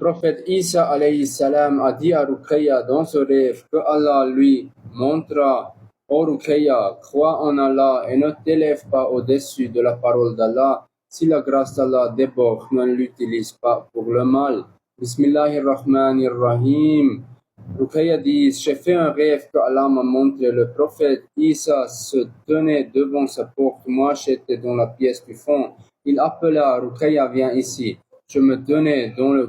Prophète Isa alayhi salam a dit à Ruqayya dans ce rêve que Allah lui montra: Ô Ruqayya, crois en Allah et ne t'élève pas au-dessus de la parole d'Allah. Si la grâce d'Allah déborde, ne l'utilise pas pour le mal. Bismillahirrahmanirrahim. Ruqayya dit: j'ai fait un rêve que Allah m'a montré. Le prophète Isa se tenait devant sa porte. Moi, j'étais dans la pièce du fond. Il appela: Ruqayya, viens ici. Je me tenais dans le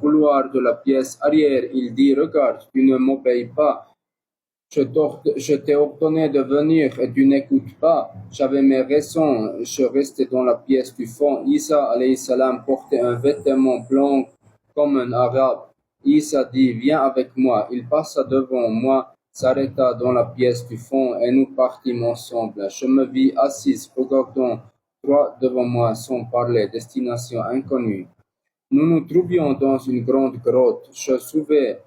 couloir de la pièce arrière. Il dit: regarde, tu ne m'obéis pas. Je t'ai ordonné de venir et tu n'écoutes pas. J'avais mes raisons. Je restais dans la pièce du fond. Isa alayhi salam portait un vêtement blanc comme un arabe. Isa dit: viens avec moi. Il passa devant moi, s'arrêta dans la pièce du fond et nous partîmes ensemble. Je me vis assise, regardant droit devant moi sans parler, destination inconnue. Nous nous trouvions dans une grande grotte. Je suivais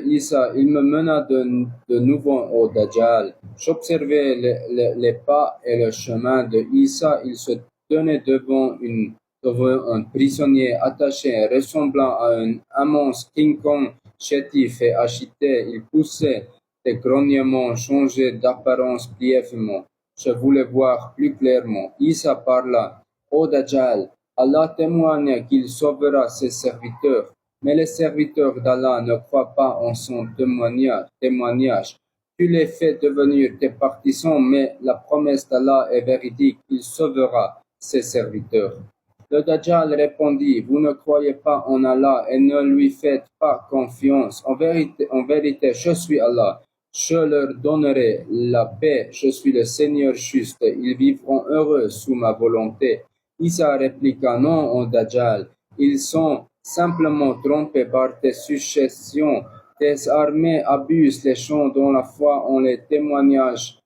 Isa. Il me mena de nouveau au Dajjal. J'observais les pas et le chemin de Isa. Il se tenait devant un prisonnier attaché, ressemblant à un immense King Kong, chétif et agité. Il poussait des grognements, changeait d'apparence brièvement. Je voulais voir plus clairement. Isa parla: Ô Dajjal, Allah témoigne qu'il sauvera ses serviteurs, mais les serviteurs d'Allah ne croient pas en son témoignage. Tu les fais devenir tes partisans, mais la promesse d'Allah est véridique, il sauvera ses serviteurs. Le Dajjal répondit: vous ne croyez pas en Allah et ne lui faites pas confiance. En vérité, je suis Allah. Je leur donnerai la paix. Je suis le Seigneur juste. Ils vivront heureux sous ma volonté. Isa répliqua: non, ô Dajjal, ils sont simplement trompés par tes suggestions. Tes armées abusent les gens dont la foi en le témoignage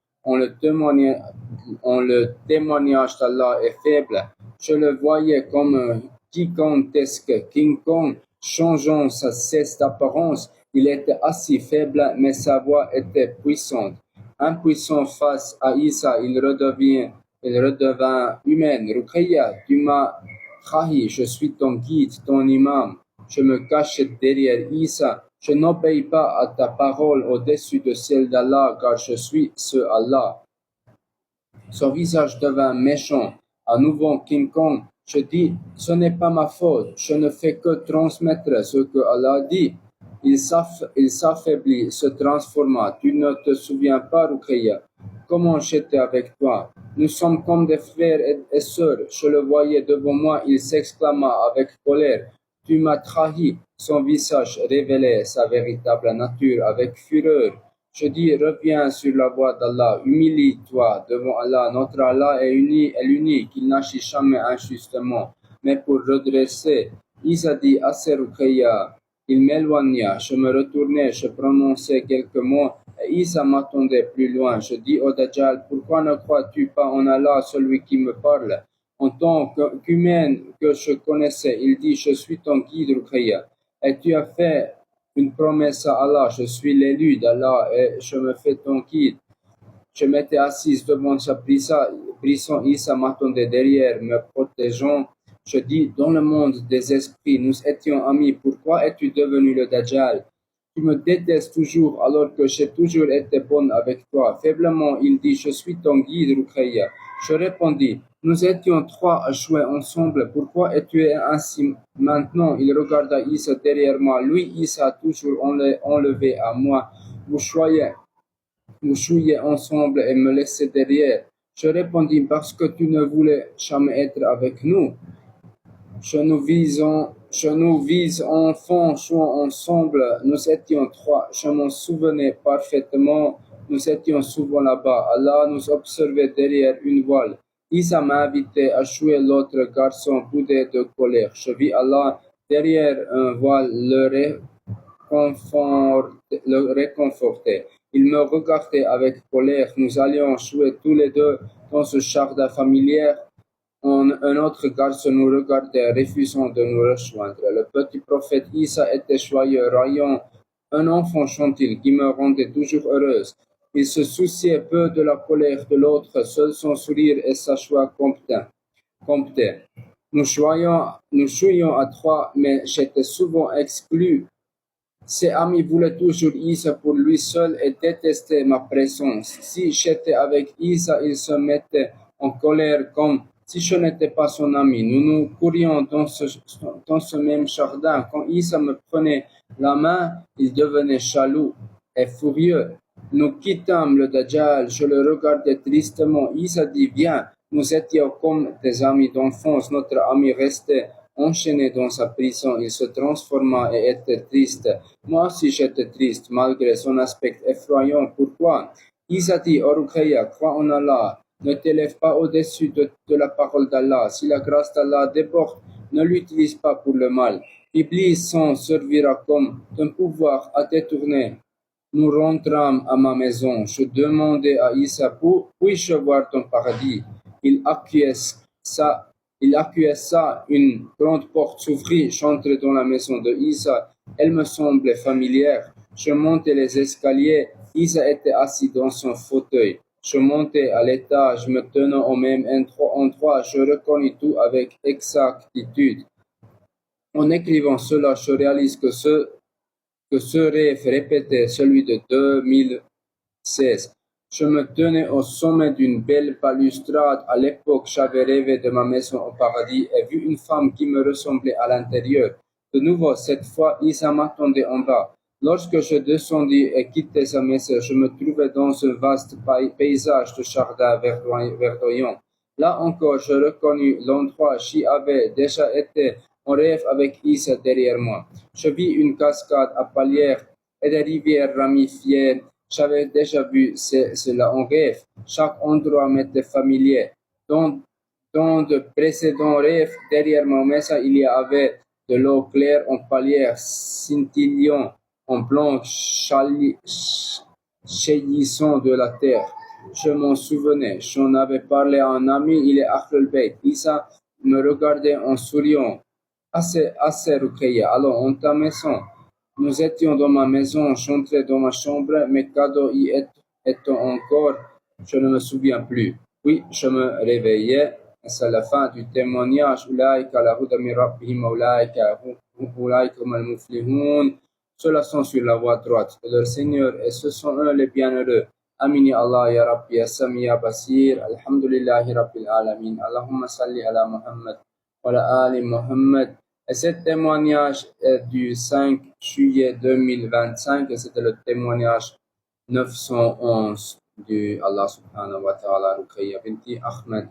d'Allah est faible. Je le voyais comme un gigantesque King Kong, changeant sa cesse d'apparence. Il était assez faible, mais sa voix était puissante. Impuissant face à Isa, il redevint humaine. Ruqayya, tu m'as trahi, je suis ton guide, ton imam. Je me cache derrière Isa. Je n'obéis pas à ta parole au-dessus de celle d'Allah, car je suis ce Allah. Son visage devint méchant. À nouveau King Kong. Je dis: ce n'est pas ma faute. Je ne fais que transmettre ce que Allah dit. Il s'affaiblit, se transforma. Tu ne te souviens pas, Ruqayya, comment j'étais avec toi? Nous sommes comme des frères et sœurs. Je le voyais devant moi. Il s'exclama avec colère: tu m'as trahi. Son visage révélait sa véritable nature avec fureur. Je dis: reviens sur la voie d'Allah, humilie-toi devant Allah. Notre Allah est l'unique, il n'agit jamais injustement, mais pour redresser. Isa dit: assez Ruqayya. Il m'éloigna, je me retournai, je prononçai quelques mots, et Isa m'attendait plus loin. Je dis au Dajjal: pourquoi ne crois-tu pas en Allah, celui qui me parle? En tant qu'humain que je connaissais, il dit: je suis ton guide, Ruqayya, et tu as fait une promesse à Allah: je suis l'élu d'Allah et je me fais ton guide. Je m'étais assise devant sa prison. Isa m'attendait derrière, me protégeant. Je dis: dans le monde des esprits, nous étions amis. Pourquoi es-tu devenu le Dajjal? Tu me détestes toujours alors que j'ai toujours été bonne avec toi. Faiblement, il dit: je suis ton guide, Ruqayya. Je répondis: nous étions trois à jouer ensemble. Pourquoi es-tu ainsi maintenant? Il regarda Isa derrière moi. Lui, Isa, toujours enlevé à moi. Vous jouiez ensemble et me laissez derrière. Je répondis: parce que tu ne voulais jamais être avec nous. Je nous vise enfants jouant ensemble. Nous étions trois. Je m'en souvenais parfaitement. Nous étions souvent là-bas. Allah nous observait derrière une voile. Isa m'a invité à jouer l'autre garçon boudé de colère. Je vis Allah derrière un voile le réconforter. Il me regardait avec colère. Nous allions jouer tous les deux dans ce jardin familier. Un autre garçon nous regardait, refusant de nous rejoindre. Le petit prophète Isa était joyeux, rayonnant, un enfant gentil qui me rendait toujours heureuse. Il se souciait peu de la colère de l'autre, seul son sourire et sa joie comptaient. Nous jouions à trois, mais j'étais souvent exclu. Ses amis voulaient toujours Isa pour lui seul et détestaient ma présence. Si j'étais avec Isa, il se mettait en colère comme si je n'étais pas son ami. Nous courions dans ce même jardin. Quand Isa me prenait la main, il devenait jaloux et furieux. Nous quittâmes le Dajjal. Je le regardais tristement. Isa dit, viens. Nous étions comme des amis d'enfance. Notre ami restait enchaîné dans sa prison. Il se transforma et était triste. Moi aussi j'étais triste, malgré son aspect effrayant. Pourquoi? Isa dit, oh Ruqayya, crois en Allah. Ne t'élève pas au-dessus de la parole d'Allah. Si la grâce d'Allah déborde, ne l'utilise pas pour le mal. Iblis s'en servira comme d'un pouvoir à détourner. Nous rentrâmes à ma maison. Je demandai à Isa, puis-je voir ton paradis? Il acquiesça, une grande porte s'ouvrit, j'entrai dans la maison de Isa. Elle me semblait familière. Je montais les escaliers. Isa était assis dans son fauteuil. Je montais à l'étage, me tenant au même endroit. Je reconnus tout avec exactitude. En écrivant cela, je réalise que ce rêve répétait celui de 2016. Je me tenais au sommet d'une belle balustrade. À l'époque, j'avais rêvé de ma maison au paradis et vu une femme qui me ressemblait à l'intérieur. De nouveau, cette fois, Isa m'attendait en bas. Lorsque je descendis et quittai sa maison, je me trouvais dans un vaste paysage de jardin verdoyant. Là encore, je reconnus l'endroit. J'y avais déjà été en rêve avec Isa derrière moi. Je vis une cascade à palières et des rivières ramifiées. J'avais déjà vu cela en rêve. Chaque endroit m'était familier. Dans de précédents rêves, derrière ma maison, il y avait de l'eau claire en palières, scintillant en blanc, jaillissant de la terre. Je m'en souvenais. J'en avais parlé à un ami, il est Ahlul Bayt. Isa me regardait en souriant. Assez Ruqayya, allons en ta maison. Nous étions dans ma maison, j'entrais dans ma chambre, mes cadeaux y étant encore, je ne me souviens plus. Puis je me réveillais, c'est la fin du témoignage. Ulaïka ala huda min rabbihim wa ulaïka hum al-muflihun. Ceux-là sont sur la voie droite de leur Seigneur et ce sont eux les bienheureux. Amin ya Allah ya Rabbi ya Sami ya Basir. Alhamdulillahi Rabbil Alamin. Allahumma salli ala Muhammad wa ala ali Muhammad. Et ce témoignage est du 5 juillet 2025 et c'était le témoignage 911 du Allah subhanahu wa ta'ala Ruqayya binti Ahmed.